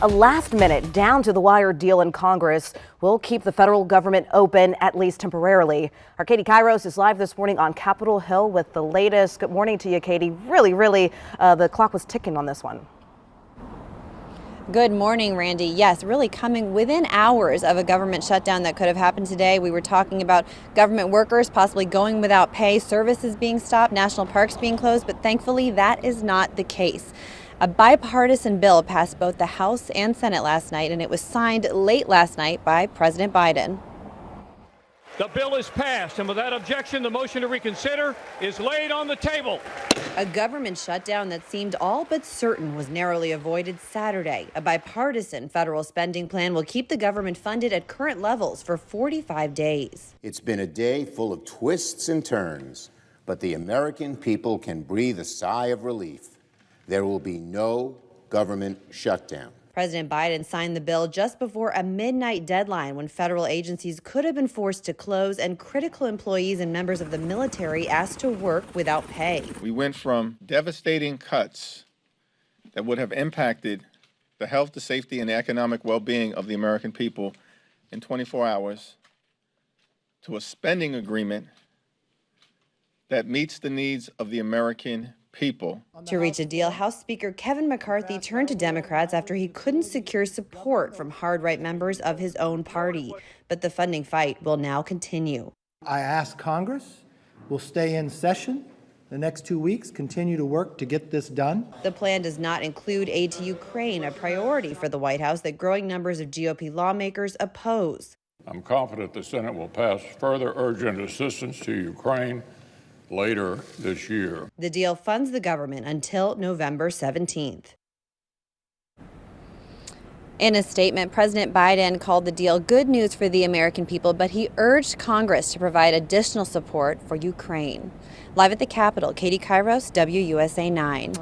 A last-minute, down-to-the-wire deal in Congress will keep the federal government open, at least temporarily. Our Katie Kairos is live this morning on Capitol Hill with the latest. Good morning to you, Katie. Really, the clock was ticking on this one. Good morning, Randy. Yes, really coming within hours of a government shutdown that could have happened today. We were talking about government workers possibly going without pay, services being stopped, national parks being closed, but thankfully that is not the case. A bipartisan bill passed both the House and Senate last night, and it was signed late last night by President Biden. The bill is passed, and without objection, the motion to reconsider is laid on the table. A government shutdown that seemed all but certain was narrowly avoided Saturday. A bipartisan federal spending plan will keep the government funded at current levels for 45 days. It's been a day full of twists and turns, but the American people can breathe a sigh of relief. There will be no government shutdown. President Biden signed the bill just before a midnight deadline when federal agencies could have been forced to close and critical employees and members of the military asked to work without pay. We went from devastating cuts that would have impacted the health, the safety, and the economic well-being of the American people in 24 hours to a spending agreement that meets the needs of the American people. To reach a deal, House Speaker Kevin McCarthy turned to Democrats after he couldn't secure support from hard-right members of his own party. But the funding fight will now continue. I ask Congress will stay in session the next 2 weeks, continue to work to get this done. The plan does not include aid to Ukraine, a priority for the White House that growing numbers of GOP lawmakers oppose. I'm confident the Senate will pass further urgent assistance to Ukraine later this year. The deal funds the government until November 17th. In a statement, President Biden called the deal good news for the American people, but he urged Congress to provide additional support for Ukraine. Live at the Capitol, Katie Kairos, WUSA 9.